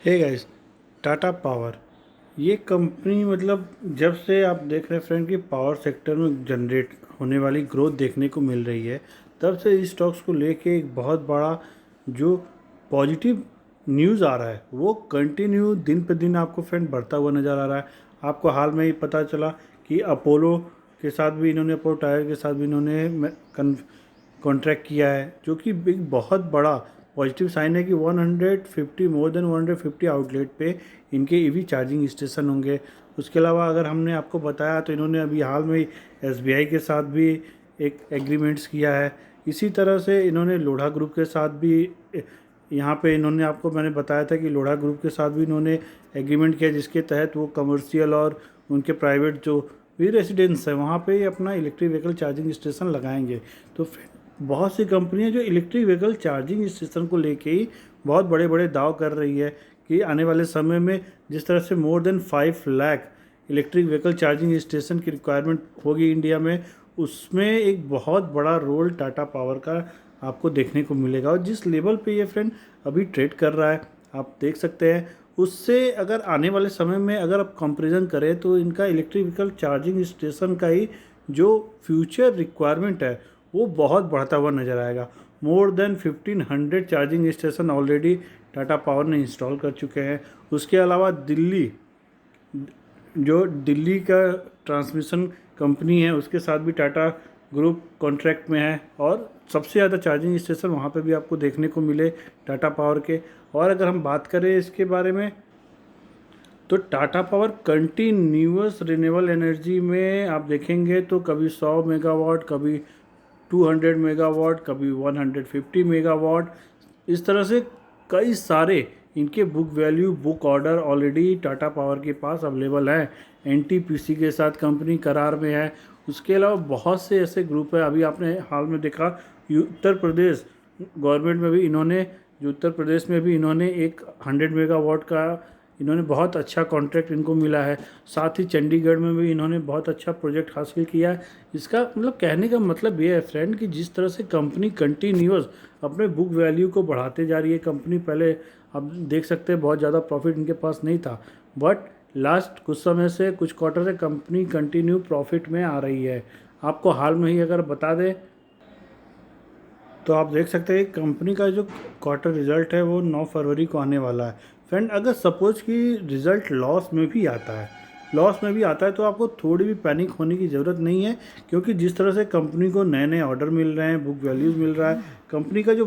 Hey guys, Tata power ये company मतलब जब से आप देख रहे हैं फ्रेंड कि पावर सेक्टर में जनरेट होने वाली ग्रोथ देखने को मिल रही है, तब से इस स्टॉक्स को लेके एक बहुत बड़ा जो पॉजिटिव न्यूज़ आ रहा है वो कंटिन्यू दिन पे दिन आपको फ्रेंड बढ़ता हुआ नज़र आ रहा है। आपको हाल में ही पता चला कि अपोलो के साथ भी इन्होंने, अपोलो टायर के साथ भी इन्होंने कॉन्ट्रैक्ट किया है, जो कि एक बहुत बड़ा पॉजिटिव साइन है कि 150 मोर देन 150 आउटलेट पे इनके ईवी चार्जिंग स्टेशन होंगे। उसके अलावा अगर हमने आपको बताया तो इन्होंने अभी हाल में एसबीआई के साथ भी एक एग्रीमेंट्स किया है। इसी तरह से इन्होंने लोढ़ा ग्रुप के साथ भी यहाँ पे इन्होंने, आपको मैंने बताया था कि लोढ़ा ग्रुप के साथ भी इन्होंने एग्रीमेंट किया, जिसके तहत वो कमर्शियल और उनके प्राइवेट जो भी रेसिडेंस है वहाँ पे अपना इलेक्ट्रिक व्हीकल चार्जिंग स्टेशन लगाएंगे। तो फिर बहुत सी कंपनियां जो इलेक्ट्रिक व्हीकल चार्जिंग स्टेशन को लेके ही बहुत बड़े बड़े दाव कर रही है कि आने वाले समय में जिस तरह से more than 5 lakh electric vehicle charging station की रिक्वायरमेंट होगी इंडिया में, उसमें एक बहुत बड़ा रोल टाटा पावर का आपको देखने को मिलेगा। और जिस लेवल पे ये फ्रेंड अभी ट्रेड कर रहा है आप देख सकते हैं, उससे अगर आने वाले समय में अगर आप कंपैरिजन करें तो इनका इलेक्ट्रिक व्हीकल चार्जिंग स्टेशन का ही जो फ्यूचर रिक्वायरमेंट है वो बहुत बढ़ता हुआ नज़र आएगा। More than 1500 charging station already Tata power ने इंस्टॉल कर चुके हैं। उसके अलावा दिल्ली, जो दिल्ली का ट्रांसमिशन कंपनी है, उसके साथ भी टाटा ग्रुप कॉन्ट्रैक्ट में है और सबसे ज़्यादा चार्जिंग स्टेशन वहाँ पे भी आपको देखने को मिले टाटा पावर के। और अगर हम बात करें इसके बारे में तो Tata power continuous renewable energy में आप देखेंगे तो कभी 100 मेगावाट, कभी 200 मेगावाट, कभी 150 मेगावाट, इस तरह से कई सारे इनके book value, book order already Tata power के पास अवेलेबल हैं। एनटीपीसी के साथ कंपनी करार में है। उसके अलावा बहुत से ऐसे ग्रुप है। अभी आपने हाल में देखा उत्तर प्रदेश गवर्नमेंट में भी इन्होंने, जो उत्तर प्रदेश में भी इन्होंने एक 100 मेगावाट का इन्होंने बहुत अच्छा कॉन्ट्रैक्ट इनको मिला है। साथ ही चंडीगढ़ में भी इन्होंने बहुत अच्छा प्रोजेक्ट हासिल किया है। इसका मतलब कहने का मतलब ये है फ्रेंड कि जिस तरह से कंपनी कंटिन्यूअस अपने बुक वैल्यू को बढ़ाते जा रही है, कंपनी पहले आप देख सकते हैं बहुत ज़्यादा प्रॉफिट इनके पास नहीं था, बट लास्ट कुछ समय से, कुछ क्वार्टर से कंपनी कंटिन्यू प्रॉफिट में आ रही है। आपको हाल में ही अगर बता दें तो आप देख सकते हैं कंपनी का जो क्वार्टर रिजल्ट है वो 9 फरवरी को आने वाला है। फ्रेंड अगर सपोज कि रिजल्ट लॉस में भी आता है, लॉस में भी आता है तो आपको थोड़ी भी पैनिक होने की ज़रूरत नहीं है, क्योंकि जिस तरह से कंपनी को नए नए ऑर्डर मिल रहे हैं, बुक वैल्यूज़ मिल रहा है, कंपनी का जो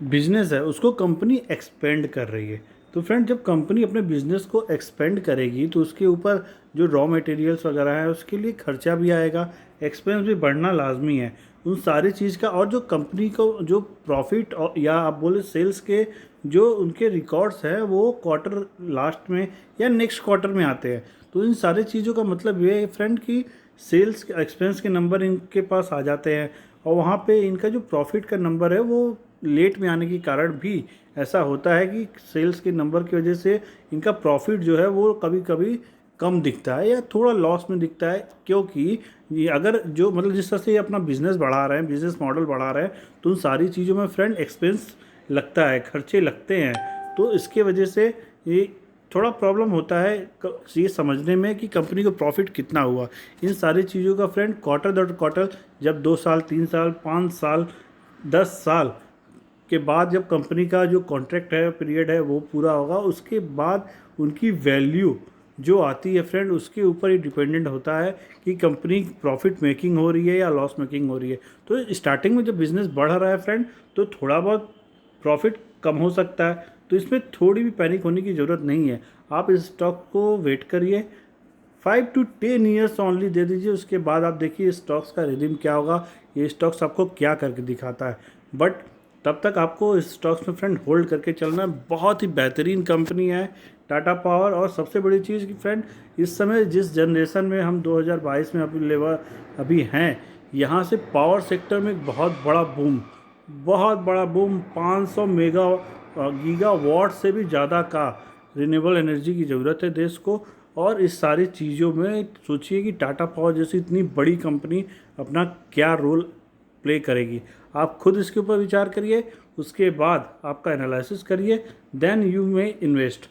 बिजनेस है उसको कंपनी एक्सपेंड कर रही है। तो फ्रेंड जब कंपनी अपने बिजनेस को एक्सपेंड करेगी तो उसके ऊपर जो रॉ मटेरियल्स वगैरह है उसके लिए खर्चा भी आएगा, एक्सपेंस भी बढ़ना लाजमी है। उन सारी चीज़ का, और जो कंपनी को जो प्रॉफिट या आप बोले सेल्स के जो उनके रिकॉर्ड्स हैं वो क्वार्टर लास्ट में या नेक्स्ट क्वार्टर में आते हैं। तो इन सारी चीज़ों का मतलब ये है फ्रेंड कि सेल्स एक्सपेंस के नंबर इनके पास आ जाते हैं और वहाँ पे इनका जो प्रॉफिट का नंबर है वो लेट में आने के कारण भी ऐसा होता है कि सेल्स के नंबर की वजह से इनका प्रॉफिट जो है वो कभी कभी कम दिखता है या थोड़ा लॉस में दिखता है। क्योंकि ये अगर जो मतलब जिस तरह से ये अपना बिजनेस बढ़ा रहे हैं, बिजनेस मॉडल बढ़ा रहे हैं, तो उन सारी चीज़ों में फ्रेंड एक्सपेंस लगता है, खर्चे लगते हैं। तो इसके वजह से ये थोड़ा प्रॉब्लम होता है ये समझने में कि कंपनी को प्रॉफिट कितना हुआ। इन सारी चीज़ों का फ्रेंड क्वार्टर दर क्वार्टर, जब 2 साल, 3 साल, 5 साल, 10 साल के बाद जब कंपनी का जो कॉन्ट्रैक्ट है, पीरियड है, वो पूरा होगा, उसके बाद उनकी वैल्यू जो आती है फ्रेंड उसके ऊपर ही डिपेंडेंट होता है कि कंपनी प्रॉफिट मेकिंग हो रही है या लॉस मेकिंग हो रही है। तो स्टार्टिंग में जब बिज़नेस बढ़ रहा है फ्रेंड तो थोड़ा बहुत प्रॉफिट कम हो सकता है, तो इसमें थोड़ी भी पैनिक होने की ज़रूरत नहीं है। आप इस स्टॉक को वेट करिए, 5 to 10 ईयर्स ओनली दे दीजिए, उसके बाद आप देखिए स्टॉक्स का रिदम क्या होगा, ये स्टॉक्स आपको क्या करके दिखाता है। बट तब तक आपको इस स्टॉक्स में फ्रेंड होल्ड करके चलना है। बहुत ही बेहतरीन कंपनी है टाटा पावर। और सबसे बड़ी चीज़ कि फ्रेंड इस समय जिस जनरेशन में हम 2022 में अभी हैं, यहाँ से पावर सेक्टर में एक बहुत बड़ा बूम, बहुत बड़ा बूम, 500 गीगा वॉट से भी ज़्यादा का रिन्यूएबल एनर्जी की ज़रूरत है देश को। और इस सारी चीज़ों में सोचिए कि टाटा पावर जैसी इतनी बड़ी कंपनी अपना क्या रोल प्ले करेगी। आप खुद इसके ऊपर विचार करिए, उसके बाद आपका एनालिसिस करिए, देन यू मे इन्वेस्ट।